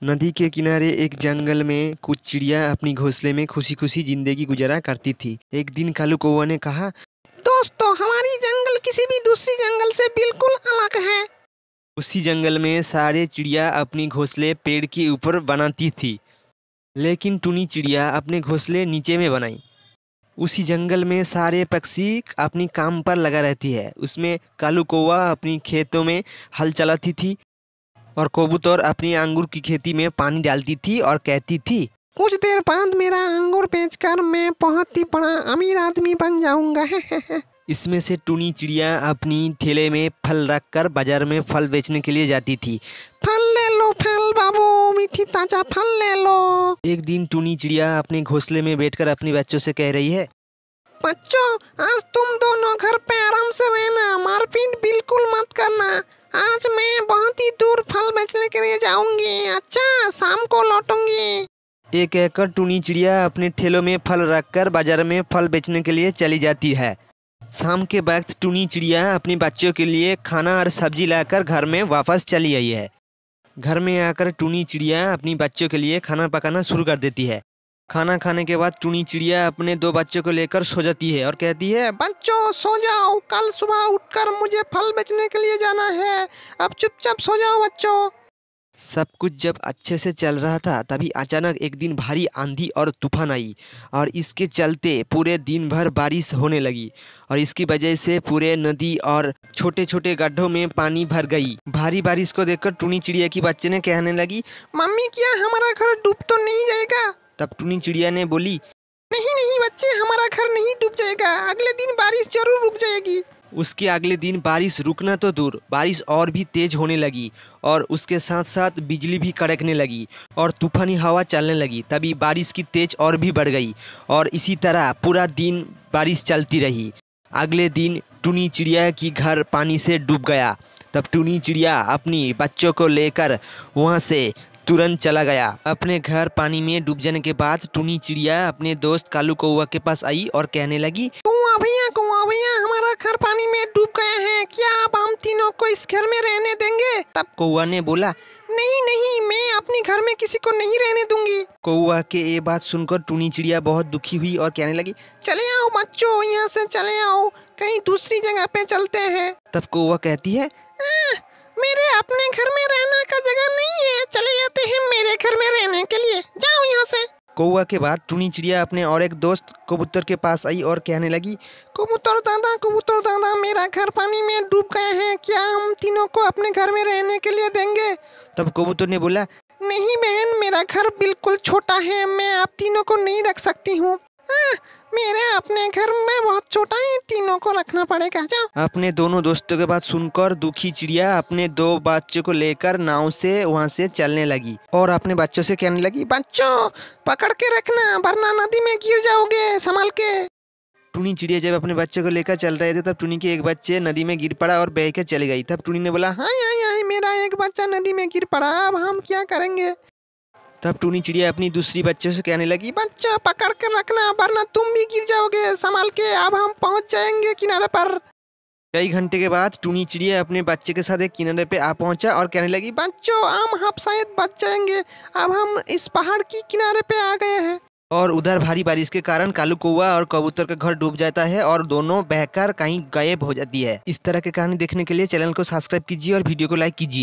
नदी के किनारे एक जंगल में कुछ चिड़िया अपनी घोंसले में खुशी खुशी जिंदगी गुजारा करती थी। एक दिन कालू कौवा ने कहा, दोस्तों, हमारी जंगल किसी भी दूसरी जंगल से बिल्कुल अलग है। उसी जंगल में सारे चिड़िया अपनी घोंसले पेड़ के ऊपर बनाती थी, लेकिन टुनी चिड़िया अपने घोंसले नीचे में बनाई। उसी जंगल में सारे पक्षी अपनी काम पर लगा रहती है। उसमें कालू कौवा अपनी खेतों में हल चलाती थी और कबूतर अपनी अंगूर की खेती में पानी डालती थी और कहती थी, कुछ देर बाद मेरा अंगूर बेचकर मैं बहुत ही बड़ा अमीर आदमी बन जाऊंगा। इसमें से टुनी चिड़िया अपनी ठेले में फल रखकर बाजार में फल बेचने के लिए जाती थी। फल ले लो फल बाबू, मीठी ताजा फल ले लो। एक दिन टुनी चिड़िया अपने घोंसले में बैठकर अपने बच्चों से कह रही है, बच्चों, आज तुम दोनों घर पे आराम से रहना, मारपीट बिल्कुल मत करना। आज मैं बहुत ही दूर फल बेचने के लिए जाऊंगी। अच्छा, शाम को लौटूंगी। एक कहकर टुनी चिड़िया अपने ठेलों में फल रखकर बाजार में फल बेचने के लिए चली जाती है। शाम के वक्त टुनी चिड़िया अपने बच्चों के लिए खाना और सब्जी लाकर घर में वापस चली आई है। घर में आकर टुनी चिड़िया अपनी बच्चों के लिए खाना पकाना शुरू कर देती है। खाना खाने के बाद टुनी चिड़िया अपने दो बच्चों को लेकर सो जाती है और कहती है, बच्चों सो जाओ, कल सुबह उठकर मुझे फल बेचने के लिए जाना है। अब चुपचाप सो जाओ बच्चों। सब कुछ जब अच्छे से चल रहा था तभी अचानक एक दिन भारी आंधी और तूफान आई और इसके चलते पूरे दिन भर बारिश होने लगी और इसकी वजह से पूरे नदी और छोटे छोटे गड्ढों में पानी भर गई। भारी बारिश को देखकर टुनी चिड़िया की बच्चे ने कहने लगी, मम्मी, क्या हमारा घर डूब तो नहीं जाएगा? तब टुनी चिड़िया ने बोली, नहीं नहीं बच्चे, हमारा घर नहीं डूब जाएगा। अगले दिन बारिश जरूर रुक जाएगी। उसके अगले दिन बारिश रुकना तो दूर, बारिश और भी तेज होने लगी और उसके साथ साथ बिजली भी कड़कने लगी और तूफानी हवा चलने लगी। तभी बारिश की तेज और भी बढ़ गई और इसी तरह पूरा दिन बारिश चलती रही। अगले दिन टुनी चिड़िया की घर पानी से डूब गया। तब टुनी चिड़िया अपनी बच्चों को लेकर वहाँ से तुरंत चला गया। अपने घर पानी में डूब जाने के बाद टुनी चिड़िया अपने दोस्त कालू कौवा के पास आई और कहने लगी, कौवा भैया, हमारा घर पानी में डूब गया है। क्या आप हम तीनों को इस घर में रहने देंगे? तब कौवा ने बोला, नहीं नहीं, मैं अपने घर में किसी को नहीं रहने दूंगी। कौवा के ये बात सुनकर टुनी चिड़िया बहुत दुखी हुई और कहने लगी, चले आओ बच्चों, यहाँ से चले आओ, कहीं दूसरी जगह पे चलते हैं। तब कौवा कहती है, मेरे अपने घर में रहने का जगह नहीं है, चले जाते हैं मेरे घर में रहने के लिए, जाओ यहाँ से। कौवा के बाद टुनी चिड़िया अपने और एक दोस्त कबूतर के पास आई और कहने लगी, कबूतर दादा, मेरा घर पानी में डूब गया है। क्या हम तीनों को अपने घर में रहने के लिए देंगे? तब कबूतर ने बोला, नहीं बहन, मेरा घर बिल्कुल छोटा है, मैं आप तीनों को नहीं रख सकती हूँ। मेरे अपने घर में बहुत छोटा है, तीनों को रखना पड़ेगा, जाओ। अपने दोनों दोस्तों के बात सुनकर दुखी चिड़िया अपने दो बच्चों को लेकर नाव से वहाँ से चलने लगी और अपने बच्चों से कहने लगी, बच्चों पकड़ के रखना, वरना नदी में गिर जाओगे, संभाल के। टुनी चिड़िया जब अपने बच्चों को लेकर चल रहे थे तब टुनी के एक बच्चे नदी में गिर पड़ा और बह के चली गई। तब टुनी ने बोला, हाय, मेरा एक बच्चा नदी में गिर पड़ा, अब हम क्या करेंगे? तब टुनी चिड़िया अपनी दूसरी बच्चों से कहने लगी, बच्चा पकड़ कर रखना, वरना तुम भी गिर जाओगे, संभाल के। अब हम पहुंच जाएंगे किनारे पर। कई घंटे के बाद टुनी चिड़िया अपने बच्चे के साथ एक किनारे पे आ पहुंचा और कहने लगी, बच्चों हम शायद बच जाएंगे, अब हम इस पहाड़ की किनारे पे आ गए हैं। और उधर भारी बारिश के कारण कालू कौवा और कबूतर का घर डूब जाता है और दोनों बहकर कहीं गायब हो जाती है। इस तरह के कहानी देखने के लिए चैनल को सब्सक्राइब कीजिए और वीडियो को लाइक कीजिए।